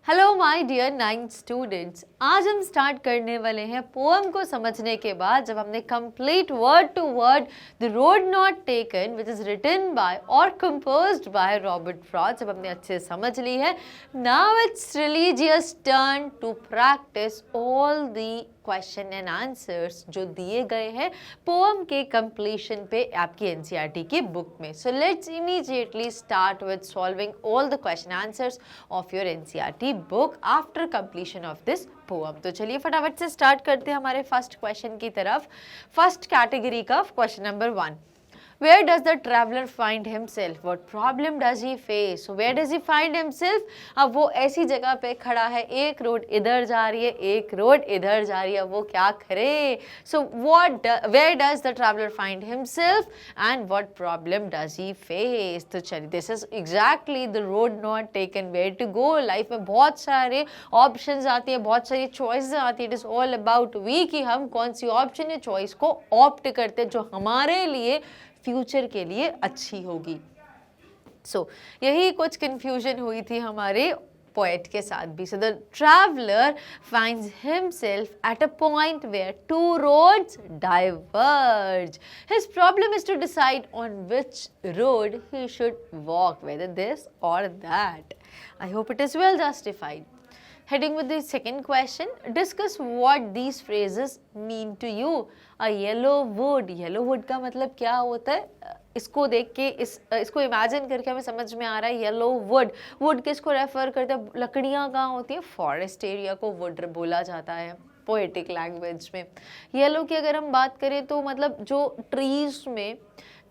Hello my dear 9th students, आज हम start करने वाले हैं पोएम को समझने के बाद जब हमने complete word to word the road not taken which is written by और कंपोज्ड बाय रॉबर्ट फ्रॉस्ट जब हमने अच्छे से समझ ली है, now it's religious turn to practice all the question and answers जो दिए गए हैं पोएम के कंप्लीशन पे आपकी एनसीईआरटी की बुक में। So let's immediately start with solving all the question answers of your NCERT book after completion of this poem. तो चलिए फटाफट से स्टार्ट करते हैं हमारे फर्स्ट क्वेश्चन की तरफ। फर्स्ट कैटेगरी का question number 1, where does the traveler find himself? What problem does he face? So where does he find himself? अब वो ऐसी जगह पे खड़ा है, एक रोड इधर जा रही है, एक रोड इधर जा रही है, वो क्या करे? So where does the traveler find himself and what problem does he face? तो चलिए, this is exactly the road not taken, where to go. Life में बहुत सारे ऑप्शंस आती है, बहुत सारी चॉइसेस आती है। It is all about we कि हम कौन सी ऑप्शन या चॉइस को ऑप्ट करते हैं जो हमारे लिए फ्यूचर के लिए अच्छी होगी। सो यही कुछ कंफ्यूजन हुई थी हमारे पोएट के साथ भी। So the traveller finds himself at a point where two roads diverge. His problem is to decide on which road he should walk, whether this or that. I hope it is well justified. Heading with the second question, discuss what these phrases mean to you. A yellow wood. Yellow wood का मतलब क्या होता है? इसको देख के इसको imagine करके हमें समझ में आ रहा है येलो वुड। वुड किसको रेफर करते हैं? लकड़ियाँ कहाँ होती है? फॉरेस्ट एरिया को वुड बोला जाता है पोएटिक लैंग्वेज में। येलो की अगर हम बात करें तो मतलब जो ट्रीज में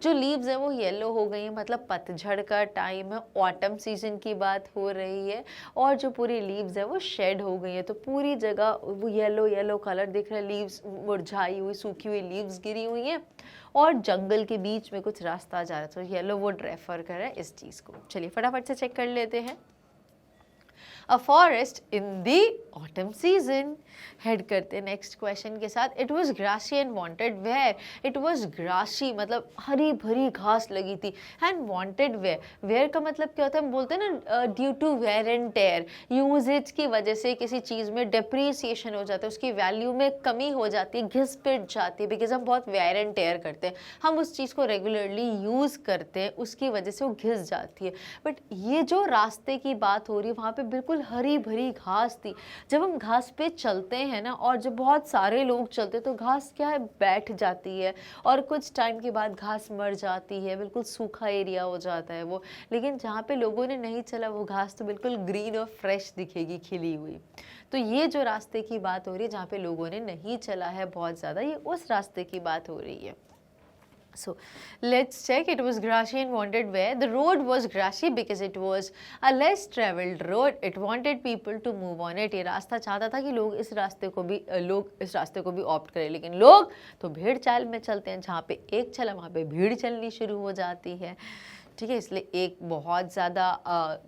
जो लीव्स हैं वो येलो हो गई हैं, मतलब पतझड़ का टाइम है, ऑटम सीजन की बात हो रही है और जो पूरी लीव्स है वो शेड हो गई है, तो पूरी जगह वो येलो येलो कलर दिख रहा है। लीव्स मुरझाई हुई, सूखी हुई लीव्स गिरी हुई हैं और जंगल के बीच में कुछ रास्ता जा रहा है, तो येलो वुड रेफर कर रहा है इस चीज़ को। चलिए फटाफट से चेक कर लेते हैं। A forest in the autumn season. Head करते हैं नेक्स्ट क्वेश्चन के साथ। It was grassy and wanted where? It was grassy मतलब हरी भरी घास लगी थी। And wanted where? Where का मतलब क्या होता है? हम बोलते हैं ना due to wear and tear, usages की वजह से किसी चीज़ में डिप्रिसिएशन हो जाता है, उसकी वैल्यू में कमी हो जाती है, घिस पिट जाती है, बिकॉज हम बहुत वेयर एंड टेयर करते हैं, हम उस चीज़ को रेगुलरली यूज़ करते हैं, उसकी वजह से वो घिस जाती है। बट ये जो रास्ते की बात हो रही है वहाँ पे बिल्कुल हरी भरी घास थी। जब हम घास पे चलते हैं ना और जब बहुत सारे लोग चलते हैं तो घास क्या है, बैठ जाती है और कुछ टाइम के बाद घास मर जाती है, बिल्कुल सूखा एरिया हो जाता है वो। लेकिन जहाँ पे लोगों ने नहीं चला वो घास तो बिल्कुल ग्रीन और फ्रेश दिखेगी, खिली हुई। तो ये जो रास्ते की बात हो रही है जहाँ पे लोगों ने नहीं चला है बहुत ज़्यादा, ये उस रास्ते की बात हो रही है। So let's check. It was grassy and wanted where? The road was grassy because it was a less traveled road. It wanted people to move on it. ये रास्ता चाहता था कि लोग इस रास्ते को भी ऑप्ट करें, लेकिन लोग तो भीड़ चाल में चलते हैं, जहाँ पे एक चला वहाँ पे भीड़ चलनी शुरू हो जाती है। ठीक है, इसलिए एक बहुत ज़्यादा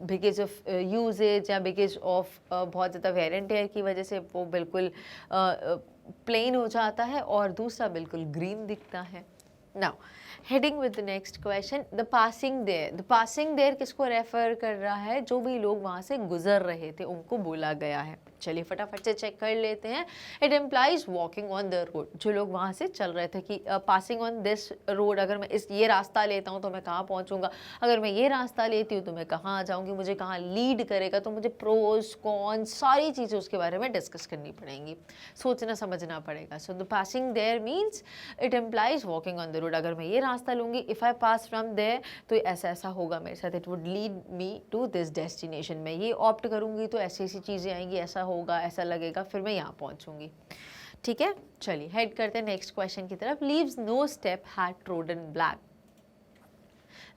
बिकॉज ऑफ यूजेज या बिकॉज ऑफ बहुत ज़्यादा वेयर एंड टेयर की वजह से वो बिल्कुल प्लेन हो जाता है और दूसरा बिल्कुल ग्रीन दिखता है। Now, heading with the next question, the passing there. The passing there किसको रेफर कर रहा है? जो भी लोग वहाँ से गुजर रहे थे उनको बोला गया है। चलिए फटाफट से चेक कर लेते हैं। It implies walking on the road, जो लोग वहाँ से चल रहे थे कि पासिंग ऑन दिस रोड, अगर मैं ये रास्ता लेता हूँ तो मैं कहाँ पहुँचूंगा, अगर मैं ये रास्ता लेती हूँ तो मैं कहाँ आ जाऊँगी, मुझे कहाँ लीड करेगा, तो मुझे प्रोज कॉन्स सारी चीज़ें उसके बारे में डिस्कस करनी पड़ेंगी, सोचना समझना पड़ेगा। So the passing there means it implies walking on the road. अगर मैं ये रास्ता लूँगी, if I pass from there तो ऐसा ऐसा होगा मेरे साथ, it would lead me to this destination. मैं ये ऑप्ट करूँगी तो ऐसी ऐसी चीज़ें आएंगी, ऐसा होगा, ऐसा लगेगा, फिर मैं यहाँ पहुँचूँगी। ठीक है, चलिए हेड करते हैं नेक्स्ट क्वेश्चन की तरफ। Leaves no step had trodden black.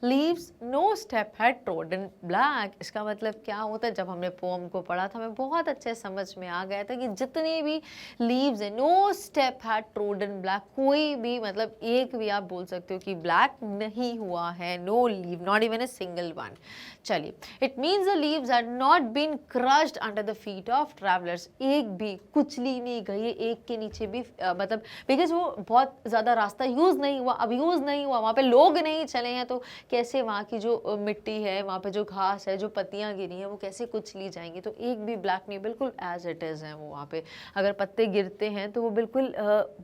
Leaves no step had trodden black, इसका मतलब क्या होता है? जब हमने पोम को पढ़ा था हमें बहुत अच्छे समझ में आ गया था कि जितनी भी लीव्स है, no step had trodden black, कोई भी मतलब एक भी आप बोल सकते हो कि ब्लैक नहीं हुआ है, no leave, not even a single one. चलिए, it means the leaves had not been crushed under the feet of travellers, एक भी कुचली नहीं गई, एक के नीचे भी मतलब बिकॉज वो बहुत ज़्यादा रास्ता यूज़ नहीं हुआ, अब यूज़ नहीं हुआ, वहाँ पे लोग नहीं चले हैं, तो कैसे वहाँ की जो मिट्टी है, वहाँ पे जो घास है, जो पत्तियाँ गिरी हैं वो कैसे कुचली जाएंगी। तो एक भी ब्लैक नहीं, बिल्कुल एज इट इज़ है वो। वहाँ पे अगर पत्ते गिरते हैं तो वो बिल्कुल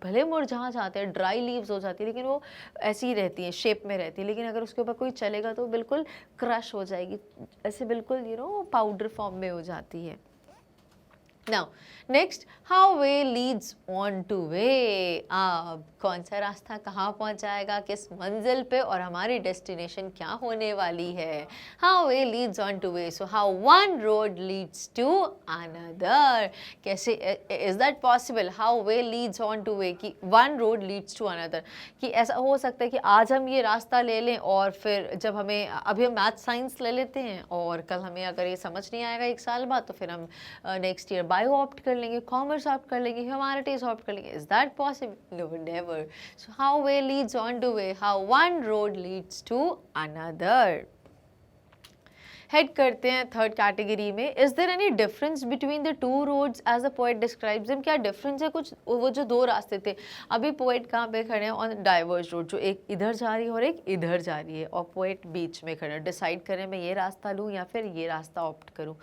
भले मुरझा जाते हैं, ड्राई लीव्स हो जाती है, लेकिन वो ऐसी ही रहती है, शेप में रहती है। लेकिन अगर उसके ऊपर कोई चलेगा तो बिल्कुल क्रश हो जाएगी, ऐसे बिल्कुल पाउडर फॉर्म में हो जाती है। Now next, how way leads on to वे। अब कौन सा रास्ता कहाँ पहुँचाएगा, किस मंजिल पे, और हमारी डेस्टिनेशन क्या होने वाली है। How way leads on to way, so how one road leads to another. कैसे is that possible, how way leads on to way, कि one road leads to another, कि ऐसा हो सकता है कि आज हम ये रास्ता ले लें और फिर जब हमें, अभी हम मैथ साइंस ले लेते हैं और कल हमें अगर ये समझ नहीं आएगा एक साल बाद, तो फिर हम नेक्स्ट ईयर बायो ऑप्ट कर लेंगे, कॉमर्स ऑप्ट कर लेंगे, ह्यूमैनिटीज ऑप्ट कर लेंगे। Is that possible? No, never. So how way leads on to way, how one road leads to another. Head करते हैं थर्ड कैटेगरी में, is there any difference between the two roads as the poet describes them. क्या difference है कुछ, वो जो दो रास्ते थे, अभी पोएट कहाँ पे खड़े हैं, ऑन डाइवर्स रोड, जो एक इधर जा रही है और एक इधर जा रही है, और पोएट बीच में खड़े हैं। डिसाइड करें मैं ये रास्ता लूँ या फिर ये रास्ता ऑप्ट करूँ।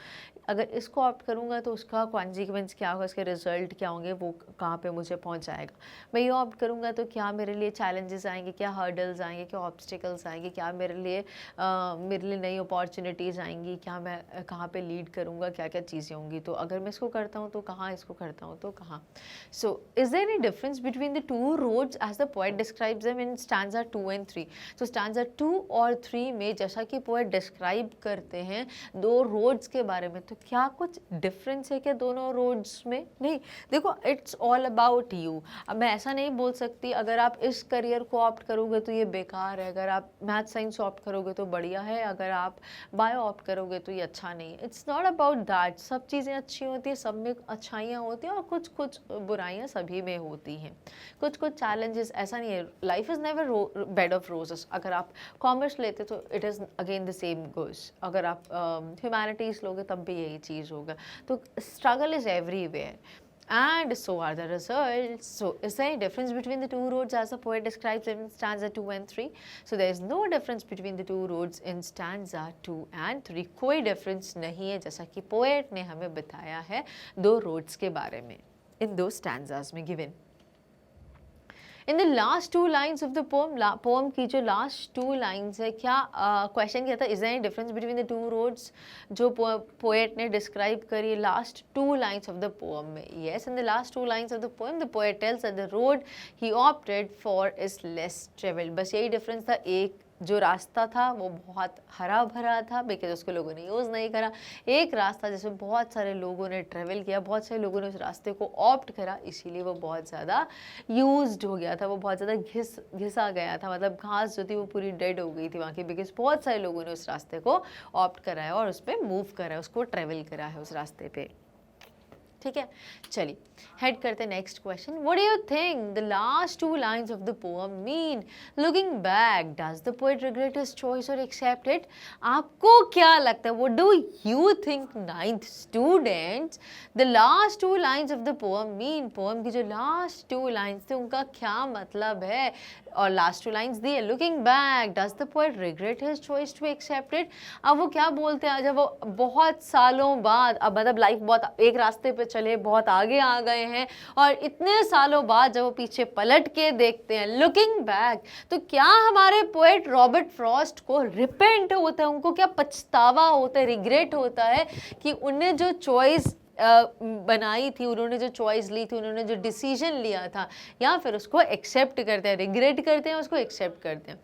अगर इसको ऑप्ट करूँगा तो उसका कॉन्सिक्वेंस क्या होगा, उसके रिजल्ट क्या होंगे, वो कहाँ पे मुझे पहुँचाएगा। मैं ये ऑप्ट करूँगा तो क्या मेरे लिए चैलेंजेस आएंगे, क्या हर्डल्स आएंगे, क्या ऑब्स्टिकल्स आएंगे, क्या मेरे लिए नई अपॉर्चुनिटीज़ आएंगी, क्या मैं कहाँ पे लीड करूँगा, क्या क्या चीज़ें होंगी। तो अगर मैं इसको करता हूँ तो कहाँ, इसको करता हूँ तो कहाँ। So is there any difference between the two roads as the poet describes them in stanza 2 and 3। तो स्टैंजा 2 और 3 में जैसा कि पोएट डिस्क्राइब करते हैं दो रोड्स के बारे में, तो क्या कुछ डिफरेंस है क्या दोनों रोड्स में? नहीं। देखो, इट्स ऑल अबाउट यू। अब मैं ऐसा नहीं बोल सकती अगर आप इस करियर को ऑप्ट करोगे तो ये बेकार है, अगर आप मैथ साइंस ऑप्ट करोगे तो बढ़िया है, अगर आप बायो ऑप्ट करोगे तो ये अच्छा नहीं है। It's not about that. सब चीज़ें अच्छी होती हैं, सब में अच्छाइयाँ होती हैं और कुछ कुछ बुराइयाँ सभी में होती हैं, कुछ कुछ चैलेंजेस। ऐसा नहीं है, life is never bed of roses. अगर आप कॉमर्स लेते तो it is again the same goes, अगर आप ह्यूमैनिटीज़ लोगे तब भी यही चीज़ होगा। तो struggle is everywhere and so are the results. So is there any difference between the two roads as the poet describes in stanza 2 and 3? So there is no difference between the two roads in stanza 2 and 3. कोई difference नहीं है, जैसा कि poet ने हमें बताया है दो roads के बारे में इन दो stanzas में given. In the last 2 lines of the pome की जो लास्ट 2 lines है, क्या क्वेश्चन क्या था, is there any difference between the two roads, जो पोएट ने डिस्क्राइब करी last 2 lines of the poem में। Yes, in the last 2 lines of the poem the poet tells that the road he opted for is less travelled. बस यही difference था, एक जो रास्ता था वो बहुत हरा भरा था बिकॉज उसको लोगों ने यूज़ नहीं करा, एक रास्ता जिसमें बहुत सारे लोगों ने ट्रेवल किया, बहुत सारे लोगों ने उस रास्ते को ऑप्ट करा, इसीलिए वो बहुत ज़्यादा यूज्ड हो गया था, वो बहुत ज़्यादा घिसा गया था। मतलब घास जो थी वो पूरी डेड हो गई थी वहाँ की, बिकॉज बहुत सारे लोगों ने उस रास्ते को ऑप्ट करा है और उस पर मूव करा है, उसको ट्रेवल करा है उस रास्ते पे। ठीक है, चलिए हेड करते next question. What do you think the last 2 lines of the poem mean? Looking back, does the poet regret his choice और एक्सेप्ट इट? आपको क्या लगता है, what do you think 9th students the last 2 lines of the poem mean? Poem की जो last 2 lines थे उनका क्या मतलब है? और लास्ट 2 lines दी है, looking back does the poet regret his choice to accept it? अब वो क्या बोलते हैं, जब वो बहुत सालों बाद, अब मतलब लाइफ बहुत एक रास्ते पे चले, बहुत आगे आ गए हैं और इतने सालों बाद जब वो पीछे पलट के देखते हैं, लुकिंग बैक, तो क्या हमारे पोएट रॉबर्ट फ्रॉस्ट को रिपेंट होता है, उनको क्या पछतावा होता है, रिग्रेट होता है कि उन्हें जो चॉइस बनाई थी, उन्होंने जो चॉइस ली थी, उन्होंने जो डिसीजन लिया था, या फिर उसको एक्सेप्ट करते हैं, रिग्रेट करते हैं, उसको एक्सेप्ट करते हैं?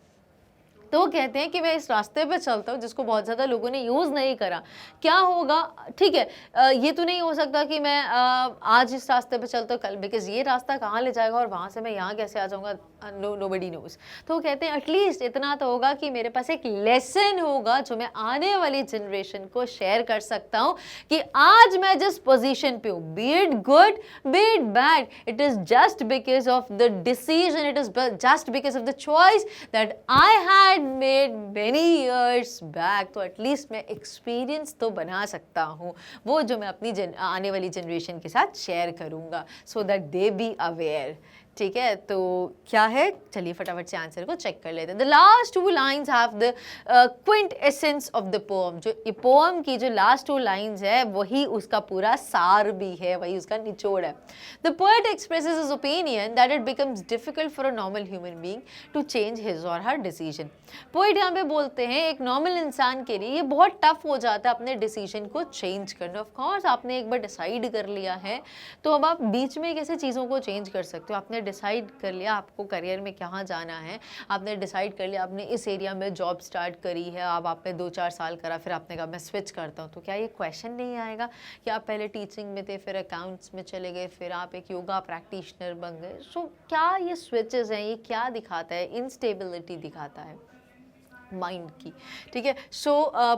तो वो कहते हैं कि मैं इस रास्ते पे चलता हूँ जिसको बहुत ज़्यादा लोगों ने यूज़ नहीं करा, क्या होगा? ठीक है, ये तो नहीं हो सकता कि मैं आज इस रास्ते पे चलता हूँ कल, बिकॉज ये रास्ता कहाँ ले जाएगा और वहाँ से मैं यहाँ कैसे आ जाऊँगा, नोबडी नोज। तो वो कहते हैं एटलीस्ट इतना तो होगा कि मेरे पास एक लेसन होगा जो मैं आने वाली जनरेशन को शेयर कर सकता हूँ कि आज मैं जिस पोजीशन पे हूँ, B it good B it bad, it is just because of the decision, it is just because of the choice that I had made many years back। तो एटलीस्ट मैं एक्सपीरियंस तो बना सकता हूँ, वो जो मैं अपनी आने वाली जनरेशन के साथ शेयर करूँगा, so that they be aware. ठीक है, तो क्या है, चलिए फटाफट से आंसर को चेक कर लेते हैं। The last two lines have the Quint essence of the poem. जो पोएम की जो लास्ट टू लाइन्स है वही उसका पूरा सार भी है, वही उसका निचोड़ है। The poet expresses his opinion that it becomes difficult for a normal human being to change his और हर डिसीजन। पोएट यहाँ पे बोलते हैं एक नॉर्मल इंसान के लिए ये बहुत टफ हो जाता है अपने डिसीजन को चेंज करना। ऑफ कोर्स आपने एक बार डिसाइड कर लिया है तो अब आप बीच में कैसे चीज़ों को चेंज कर सकते हो। आपने डिसाइड कर लिया आपको करियर में कहाँ जाना है, आपने डिसाइड कर लिया आपने इस एरिया में जॉब स्टार्ट करी है, अब आपने 2-4 साल करा, फिर आपने कहा मैं स्विच करता हूँ, तो क्या ये क्वेश्चन नहीं आएगा कि आप पहले टीचिंग में थे, फिर अकाउंट्स में चले गए, फिर आप एक योगा प्रैक्टिशनर बन गए। सो क्या ये स्विचेस हैं, ये क्या दिखाता है, इंस्टेबिलिटी दिखाता है माइंड की, ठीक है। सो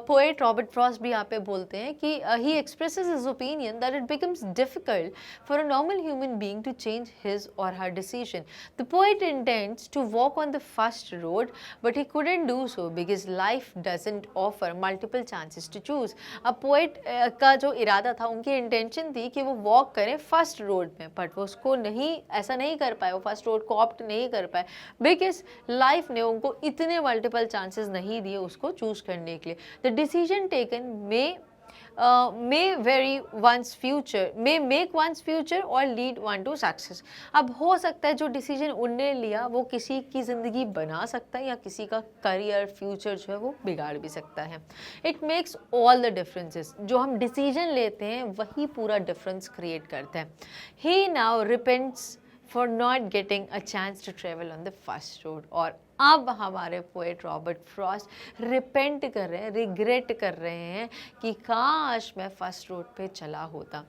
पोएट रॉबर्ट फ्रॉस्ट भी यहाँ पे बोलते हैं कि he expresses his opinion that it becomes difficult for a normal human being to change his और her decision. The poet intends to walk on the first road but he couldn't do so because life doesn't offer multiple chances to choose. अब poet का जो इरादा था, उनकी intention थी कि वो वॉक करें फर्स्ट रोड में, बट वो उसको नहीं, ऐसा नहीं कर पाए, वो फर्स्ट रोड को ऑप्ट नहीं कर पाए बिकॉज लाइफ ने उनको इतने मल्टीपल चांसेस नहीं दिए उसको चूज करने के लिए। The decision taken may make one's future or lead one to success। अब हो सकता है जो डिसीजन उनने लिया वो किसी की ज़िंदगी बना सकता है या किसी का करियर फ्यूचर जो है वो बिगाड़ भी सकता है। It makes all the differences. जो हम डिसीजन लेते हैं वही पूरा डिफरेंस क्रिएट करता है। He now repents for not getting a chance to travel on the first road. और अब हमारे पोएट रॉबर्ट फ्रॉस्ट रिपेंट कर रहे हैं, रिग्रेट कर रहे हैं कि काश मैं फर्स्ट रोड पे चला होता।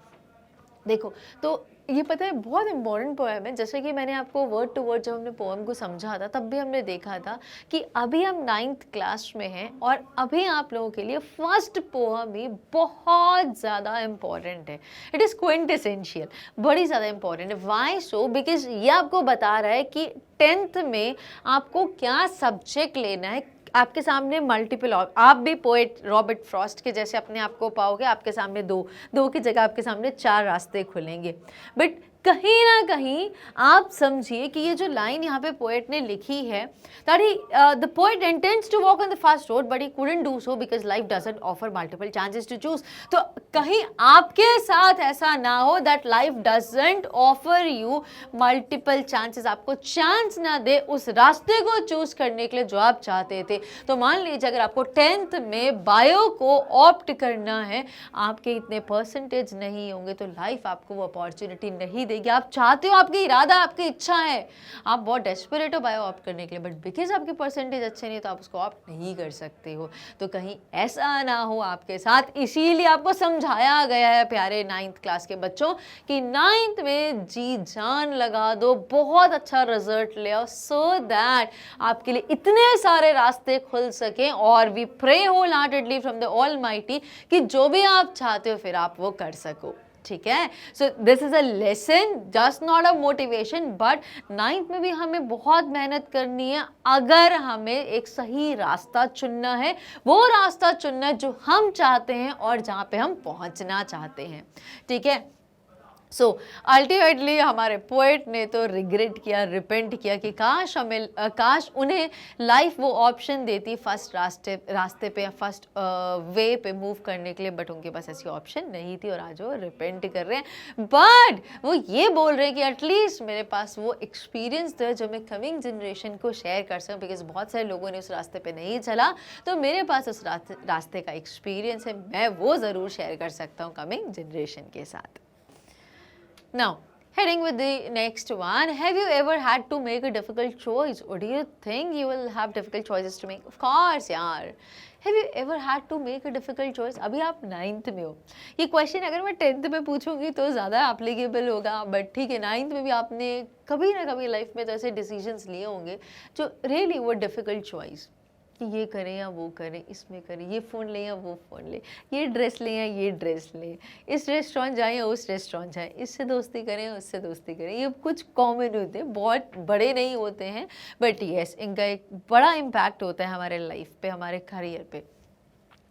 देखो, तो ये पता है बहुत इंपॉर्टेंट पोएम है। जैसे कि मैंने आपको वर्ड टू वर्ड जब हमने पोएम को समझा था तब भी हमने देखा था कि अभी हम 9th क्लास में हैं और अभी आप लोगों के लिए फर्स्ट पोएम ही बहुत ज़्यादा इम्पॉर्टेंट है। इट इज़ क्विंटेसेंशियल, बड़ी ज़्यादा इम्पॉर्टेंट है। Y so? बिकॉज ये आपको बता रहा है कि 10th में आपको क्या सब्जेक्ट लेना है। आपके सामने मल्टीपल, आप भी पोएट रॉबर्ट फ्रॉस्ट के जैसे अपने आप को पाओगे, आपके सामने दो की जगह आपके सामने 4 रास्ते खुलेंगे। बट कहीं ना कहीं आप समझिए कि ये जो लाइन यहाँ पे पोएट ने लिखी है, that he the poet intends to walk on the first road but he couldn't do so because life doesn't offer multiple chances to choose. तो कहीं आपके साथ ऐसा ना हो that life doesn't offer you multiple chances, आपको chance ना दे उस रास्ते को चूज करने के लिए जो आप चाहते थे। तो मान लीजिए अगर आपको 10th में बायो को ऑप्ट करना है, आपके इतने परसेंटेज नहीं होंगे तो लाइफ आपको वो अपॉर्चुनिटी नहीं देगी। आप चाहते हो, आपकी इरादा, आपकी इच्छा है, आप बहुत डेस्परेट हो बायो ऑप्ट करने के लिए, बट बिकॉज आपके परसेंटेज अच्छे नहीं तो आप उसको ऑप्ट नहीं कर सकते हो। तो कहीं ऐसा ना हो आपके साथ, इसीलिए आपको समझाया गया है प्यारे 9th क्लास के बच्चों कि 9th में जी जान लगा दो, बहुत अच्छा रिजल्ट ले आओ, सो दैट आपके लिए इतने सारे रास्ते खुल सकें। और we pray whole heartedly from the almighty कि जो भी आप चाहते हो फिर आप वो कर सको, ठीक है। So this is a lesson, just not a motivation, but 9th में भी हमें बहुत मेहनत करनी है अगर हमें एक सही रास्ता चुनना है, वो रास्ता चुनना है जो हम चाहते हैं और जहाँ पे हम पहुँचना चाहते हैं, ठीक है। सो अल्टीमेटली हमारे पोएट ने तो रिग्रेट किया, रिपेंट किया कि काश उन्हें लाइफ वो ऑप्शन देती फर्स्ट रास्ते पे या फर्स्ट वे पे मूव करने के लिए, बट उनके पास ऐसी ऑप्शन नहीं थी और आज वो रिपेंट कर रहे हैं। बट वो ये बोल रहे हैं कि एटलीस्ट मेरे पास वो एक्सपीरियंस था जो मैं कमिंग जनरेशन को शेयर कर सकूं, बिकॉज बहुत सारे लोगों ने उस रास्ते पे नहीं चला, तो मेरे पास उस रास्ते का एक्सपीरियंस है, मैं वो ज़रूर शेयर कर सकता हूँ कमिंग जनरेशन के साथ। Now, heading with the next one, have you ever had to make a difficult choice, or do you think you will have difficult choices to make? Of course, यार. Have you ever had to make a difficult choice? अभी आप 9th में हो, ये question अगर मैं 10th में पूछूंगी तो ज़्यादा एप्लीकेबल होगा, बट ठीक है 9th में भी आपने कभी ना कभी लाइफ में तो ऐसे डिसीजंस लिए होंगे जो रियली वो डिफ़िकल्ट चॉइस कि ये करें या वो करें, इसमें करें, ये फ़ोन लें या वो फ़ोन लें, ये ड्रेस लें या ये ड्रेस लें, इस रेस्टोरेंट जाएं या उस रेस्टोरेंट जाएं, इससे दोस्ती करें या उससे दोस्ती करें। ये कुछ कॉमन होते हैं, बहुत बड़े नहीं होते हैं, बट येस इनका एक बड़ा इम्पैक्ट होता है हमारे लाइफ पे, हमारे करियर पे।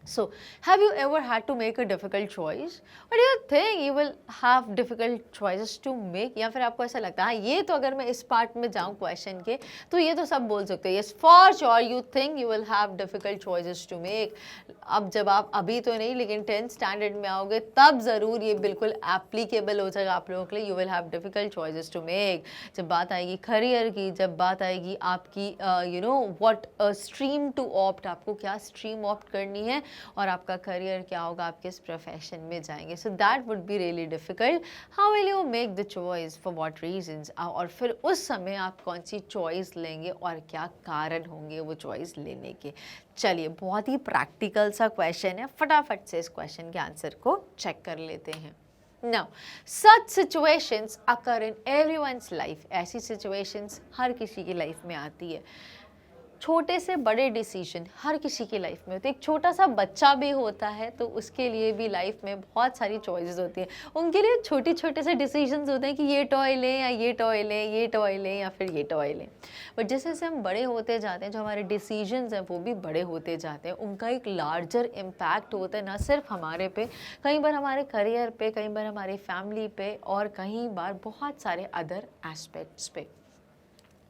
So, have you ever had to make a difficult choice? Or do you think you will have difficult choices to make? या फिर आपको ऐसा लगता है ये तो अगर मैं इस पार्ट में जाऊँ क्वेश्चन के तो ये तो सब बोल सकते हैं, yes for sure you think you will have difficult choices to make. अब जब आप अभी तो नहीं लेकिन 10th स्टैंडर्ड में आओगे तब ज़रूर ये बिल्कुल एप्लीकेबल हो जाएगा आप लोगों के लिए. You will have difficult choices to make. जब बात आएगी करियर की, जब बात आएगी आपकी you know what stream to opt, आपको क्या स्ट्रीम ऑप्ट करनी है और आपका करियर क्या होगा, आप किस प्रोफेशन में जाएंगे. So that would be really difficult. How will you make the choice, for what reasons, और फिर उस समय आप कौन सी चॉइस लेंगे और क्या कारण होंगे वो चॉइस लेने के. चलिए, बहुत ही प्रैक्टिकल सा क्वेश्चन है, फटाफट से इस क्वेश्चन के आंसर को चेक कर लेते हैं. Now, such situations occur in everyone's life. ऐसी situations हर किसी की लाइफ में आती है. छोटे से बड़े डिसीजन हर किसी की लाइफ में होते हैं. एक छोटा सा बच्चा भी होता है तो उसके लिए भी लाइफ में बहुत सारी चॉइसेस होती हैं. उनके लिए छोटे छोटे से डिसीजंस होते हैं कि ये टॉय लें या ये टॉय लें, ये टॉय लें या फिर ये टॉय लें. बट जैसे जैसे हम बड़े होते जाते हैं, जो हमारे डिसीजंस हैं वो भी बड़े होते जाते हैं. उनका एक लार्जर इम्पैक्ट होता है, ना सिर्फ हमारे पे, कई बार हमारे करियर पे, कई बार हमारी फैमिली पे और कई बार बहुत सारे अदर एस्पेक्ट्स पे.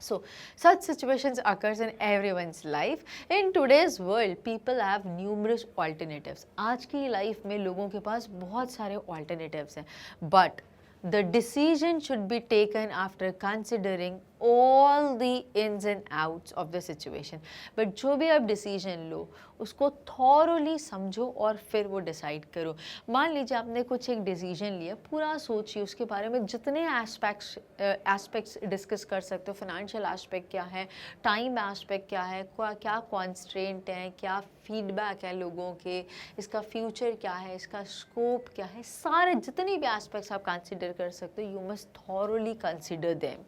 So, such situations occurs in everyone's life. In today's world, people have numerous alternatives. आज की लाइफ में लोगों के पास बहुत सारे alternatives हैं. But the decision should be taken after considering all the ins and outs of the situation. But जो भी आप डिसीजन लो उसको थॉरोली समझो और फिर वो डिसाइड करो. मान लीजिए आपने कुछ एक डिसीजन लिया, पूरा सोचिए उसके बारे में, जितने एस्पेक्ट्स डिस्कस कर सकते हो. फाइनेंशियल एस्पेक्ट क्या है, टाइम एस्पेक्ट क्या है, क्या कॉन्स्ट्रेंट हैं, क्या फीडबैक है लोगों के, इसका फ्यूचर क्या है, इसका स्कोप क्या है, सारे जितने भी एस्पेक्ट्स आप कंसिडर कर सकते हो, you must thoroughly consider them.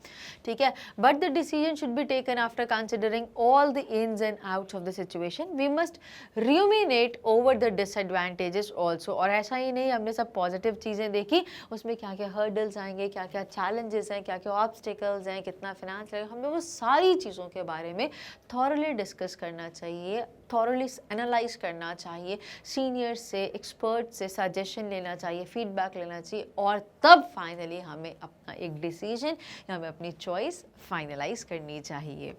ठीक है. But the decision should be taken after considering all the ins and outs of the situation. We must ruminate over the disadvantages also. और ऐसा ही नहीं हमने सब पॉजिटिव चीज़ें देखी, उसमें क्या क्या हर्डल्स आएंगे, क्या क्या चैलेंजेस हैं, क्या क्या ऑब्स्टिकल्स हैं, कितना फिनांस लगेगा, हमें वो सारी चीज़ों के बारे में थॉरली डिस्कस करना चाहिए, थॉरली एनालाइज करना चाहिए, सीनियर से, एक्सपर्ट से सजेशन लेना चाहिए, फीडबैक लेना चाहिए, और तब फाइनली हमें अपना एक डिसीजन या हमें अपनी चॉइस फाइनलाइज करनी चाहिए.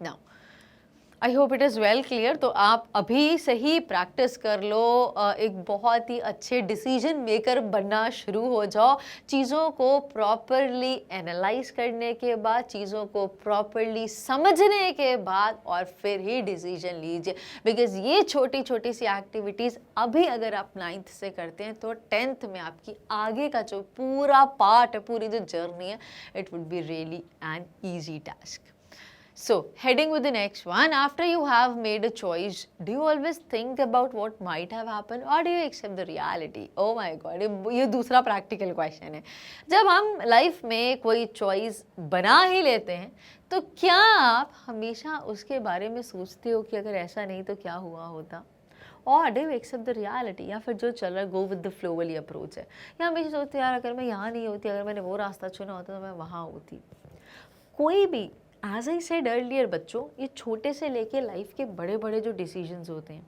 Now I hope it is well clear. तो आप अभी से ही प्रैक्टिस कर लो, एक बहुत ही अच्छे डिसीजन मेकर बनना शुरू हो जाओ. चीज़ों को प्रॉपरली एनालाइज करने के बाद, चीज़ों को प्रॉपरली समझने के बाद और फिर ही डिसीजन लीजिए. बिकॉज ये छोटी छोटी सी एक्टिविटीज़ अभी अगर आप 9th से करते हैं तो 10th में आपकी आगे का जो पूरा पार्ट है, पूरी जो जर्नी है, it would be really an easy task. So, heading with the next one, after you have made a choice, do you always think about what might have happened or do you accept the reality? Oh my God, ये दूसरा practical question है. जब हम life में कोई choice बना ही लेते हैं तो क्या आप हमेशा उसके बारे में सोचते हो कि अगर ऐसा नहीं तो क्या हुआ होता, और do you accept the reality, या फिर जो चल रहा है गो विद द फ्लो वाली अप्रोच है, या हमेशा सोचते यार अगर मैं यहाँ नहीं होती, अगर मैंने वो रास्ता चुना होता तो मैं वहाँ होती. कोई भी, एज आई सेड अर्लियर बच्चों, ये छोटे से लेके लाइफ के बड़े बड़े जो डिसीजंस होते हैं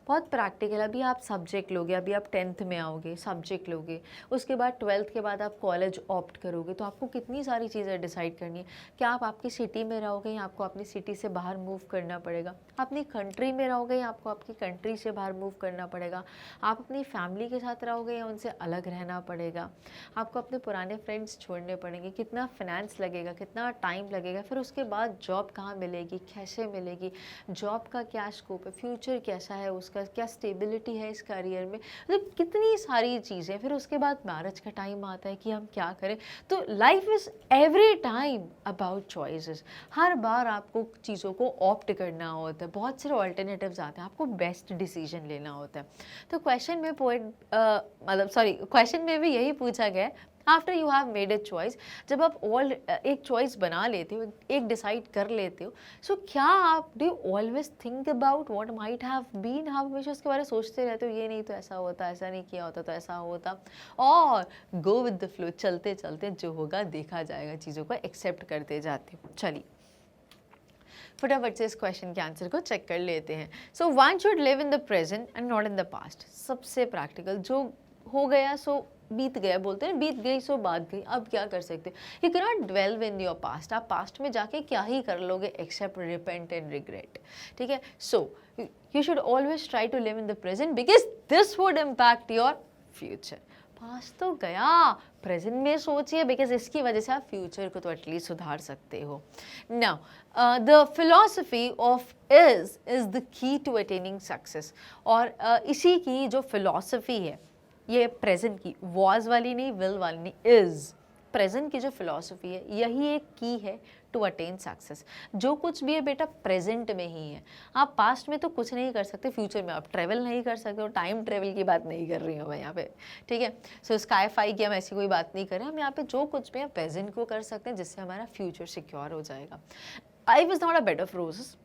बहुत प्रैक्टिकल. अभी आप सब्जेक्ट लोगे, अभी आप 10th में आओगे, सब्जेक्ट लोगे, उसके बाद 12th के बाद आप कॉलेज ऑप्ट करोगे, तो आपको कितनी सारी चीज़ें डिसाइड करनी है. क्या आप आपकी सिटी में रहोगे या आपको अपनी सिटी से बाहर मूव करना पड़ेगा, अपनी कंट्री में रहोगे या आपको आपकी कंट्री से बाहर मूव करना पड़ेगा, आप अपनी फैमिली के साथ रहोगे या उनसे अलग रहना पड़ेगा, आपको अपने पुराने फ्रेंड्स छोड़ने पड़ेंगे, कितना फाइनेंस लगेगा, कितना टाइम लगेगा, फिर उसके बाद जॉब कहाँ मिलेगी, कैसे मिलेगी, जॉब का क्या स्कोप है, फ्यूचर कैसा है उसका, क्या स्टेबिलिटी है इस करियर में, मतलब कितनी सारी चीज़ें. फिर उसके बाद मैरिज का टाइम आता है कि हम क्या करें. तो life is every time about choices. हर बार आपको चीज़ों को ऑप्ट करना होता है, बहुत सारे ऑल्टरनेटिव्स आते हैं, आपको बेस्ट डिसीजन लेना होता है. तो क्वेश्चन में क्वेश्चन में भी यही पूछा गया है, after you have made a choice, जब आप एक चॉइस बना लेते हो, एक डिसाइड कर लेते हो, सो क्या आप do always think about what might have been, आप हमेशा उसके बारे में सोचते रहते हो, ये नहीं तो ऐसा होता, ऐसा नहीं किया होता तो ऐसा होता, और गो विद द फ्लो, चलते चलते जो होगा देखा जाएगा, चीज़ों को एक्सेप्ट करते जाते हो. चलिए, फटाफट से इस क्वेश्चन के आंसर को चेक कर लेते हैं. So one should live in the present and not in the past. सबसे प्रैक्टिकल, जो हो गया सो बीत गया, बोलते हैं बीत गई सो बात गई, अब क्या कर सकते. You can not dwell in your past. आप पास्ट में जाके क्या ही कर लोगे एक्सेप्ट रिपेंट एंड रिग्रेट. ठीक है. सो you should always try to live in the present because this would impact your future. Past तो गया, प्रेजेंट में सोचिए बिकॉज इसकी वजह से आप फ्यूचर को तो एटलीस्ट सुधार सकते हो. Now the philosophy of is the key to attaining success. और इसी की जो फिलॉसफी है, ये प्रेजेंट की, वॉज वाली नहीं, विल वाली नहीं, इज प्रेजेंट की जो फिलॉसफी है, यही एक की है टू अटेन सक्सेस. जो कुछ भी है बेटा प्रेजेंट में ही है. आप पास्ट में तो कुछ नहीं कर सकते, फ्यूचर में आप ट्रेवल नहीं कर सकते हो. टाइम ट्रेवल की बात नहीं कर रही हूँ मैं यहाँ पे. ठीक है. सो स्काई फाई की हम ऐसी कोई बात नहीं कर रहे. हम यहाँ पे जो कुछ भी है प्रेजेंट को कर सकते हैं, जिससे हमारा फ्यूचर सिक्योर हो जाएगा. Life is not a bed of roses.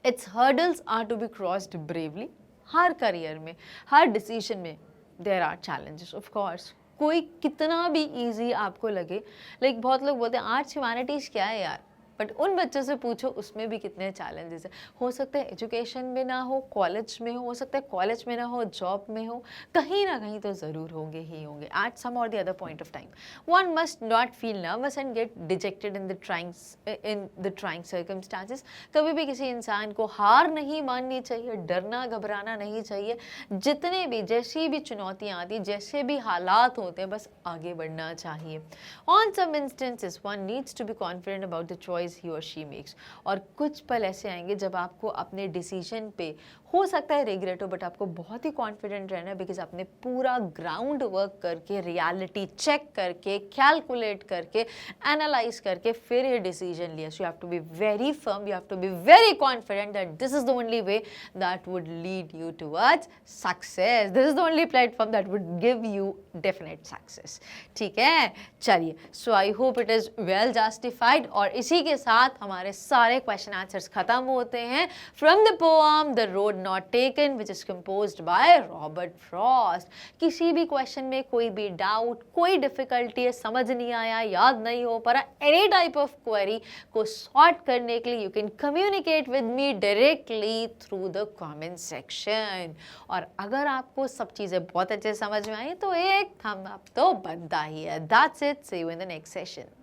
It's hurdles are to be crossed bravely. हर करियर में, हर डिसीजन में there are challenges of course. कोई कितना भी इजी आपको लगे, लाइक बहुत लोग बोलते हैं आर्ट्स ह्यूमैनिटीज़ क्या है यार, बट उन बच्चों से पूछो उसमें भी कितने चैलेंजेस है. हो सकता है एजुकेशन में ना कॉलेज में हो सकता है कॉलेज में ना हो, जॉब में हो, कहीं ना कहीं तो ज़रूर होंगे ही होंगे एट सम और the other point of time. One must not feel nervous and get dejected in the trying circumstances. कभी भी किसी इंसान को हार नहीं माननी चाहिए, डरना घबराना नहीं चाहिए. जितने भी, जैसी भी चुनौतियाँ आती, जैसे भी हालात होते हैं, बस आगे बढ़ना चाहिए. On some instances one needs to be confident about the choice he or she makes. और कुछ पल ऐसे आएंगे जब आपको अपने डिसीजन पे हो सकता है रिग्रेट हो, बट आपको बहुत ही कॉन्फिडेंट रहना है बिकॉज आपने पूरा ग्राउंड वर्क करके, रियलिटी चेक करके, कैलकुलेट करके, एनालाइज करके फिर ये डिसीजन लिया. So you have to be very firm, you have to be very confident that this is the only way that would lead you towards success. This is the only platform that would give you definite success. ठीक है. चलिए, so I hope it is well justified. और इसी के साथ हमारे सारे question answers खत्म होते हैं from the poem the road not taken which is composed by Robert Frost. किसी भी क्वेश्चन में कोई भी डाउट, कोई डिफिकल्टी है, समझ नहीं आया, याद नहीं हो पा रहा, एनी टाइप ऑफ क्वेरी को सॉर्ट करने के लिए you can communicate with me directly through the comment section. और अगर आपको सब चीज़ें बहुत अच्छे समझ में आई तो एक थंब अप तो बनता ही है. That's it. See you in the next session.